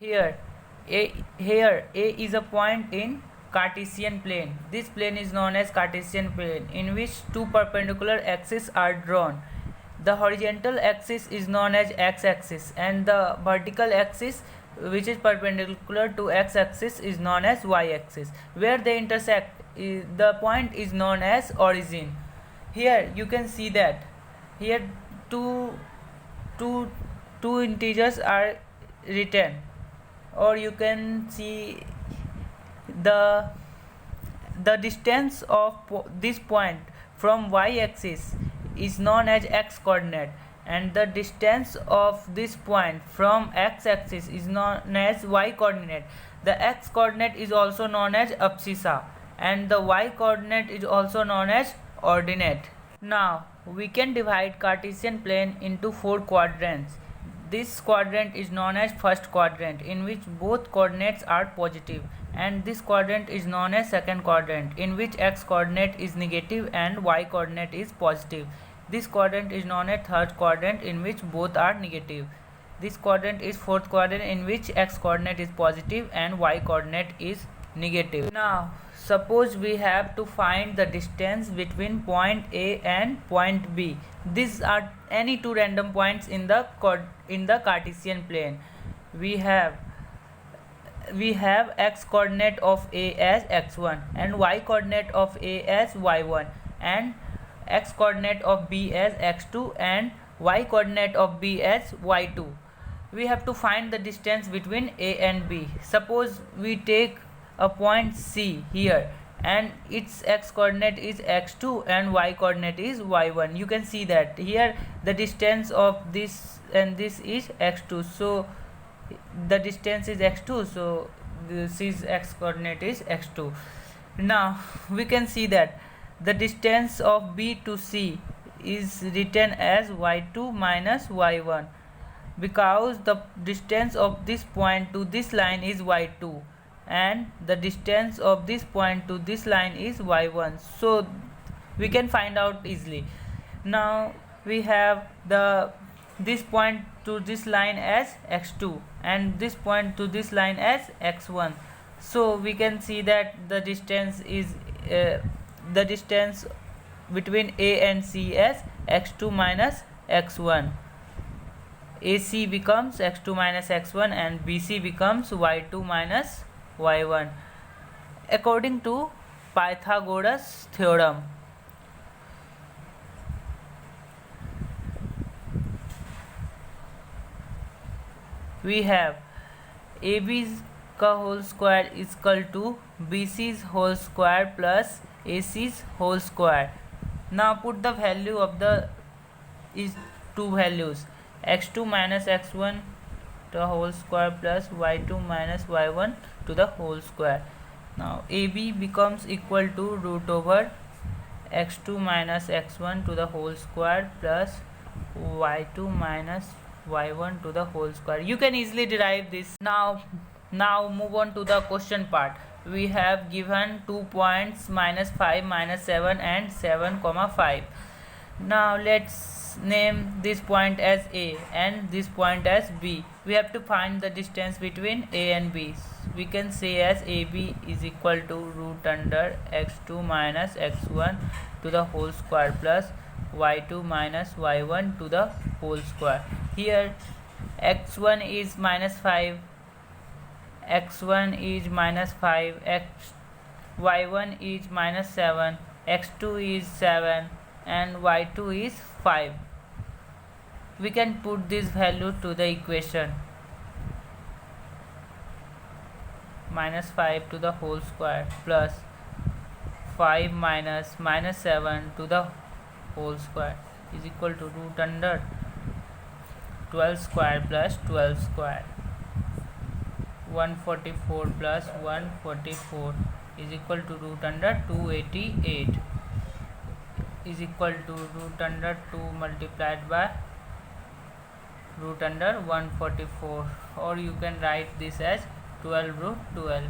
Here, A is a point in Cartesian plane. This plane is known as Cartesian plane, in which two perpendicular axes are drawn. The horizontal axis is known as x-axis, and the vertical axis, which is perpendicular to x-axis, is known as y-axis. Where they intersect, the point is known as origin. Here you can see that here two integers are written, or you can see the distance of this point from y-axis is known as x coordinate, and the distance of this point from x-axis is known as y coordinate. The x coordinate is also known as abscissa, and the y coordinate is also known as ordinate. Now we can divide Cartesian plane into 4 quadrants. This quadrant is known as first quadrant, in which both coordinates are positive, and this quadrant is known as second quadrant, in which x coordinate is negative and y coordinate is positive. This quadrant is known as third quadrant, in which both are negative. This quadrant is fourth quadrant, in which x coordinate is positive and y coordinate is negative. Now suppose we have to find the distance between point A and point B. These are any two random points in the Cartesian plane. We have x coordinate of A as x1 and y coordinate of A as y1, and x coordinate of B as x2 and y coordinate of B as y2. We have to find the distance between A and B. Suppose we take a point C here, and its x coordinate is x2 and y coordinate is y1. You can see that here the distance of this and this is x2, so the distance is x2, so this is x coordinate is x2. Now we can see that the distance of B to C is written as y2 minus y1, because the distance of this point to this line is y2 and the distance of this point to this line is y1, so we can find out easily. Now we have this point to this line as x2 and this point to this line as x1, so we can see that the distance is the distance between A and C as x2 minus x1. AC becomes x2 minus x1 and BC becomes y2 minus y1, according to Pythagoras theorem. We have AB's का whole square is equal to BC's whole square plus AC's whole square. Now put the value of the two values, x2 minus x1 to the whole square plus y2 minus y1 to the whole square. Now AB becomes equal to root over x2 minus x1 to the whole square plus y2 minus y1 to the whole square. You can easily derive this. Now move on to the question part. We have given 2 points minus 5, minus 7 and 7, 5. Now let's name this point as A and this point as B. We have to find the distance between A and B. We can say as AB is equal to root under x2 minus x1 to the whole square plus y2 minus y1 to the whole square. Here x1 is minus 5, x1 is minus 5, y1 is minus 7, x2 is 7 and y2 is 5. We can put this value to the equation. Minus 5 to the whole square plus 5 minus 7 to the whole square is equal to root under 12 square plus 12 square. 144 plus 144 is equal to root under 288 is equal to root under 2 multiplied by root under 144, or you can write this as 12 root 12.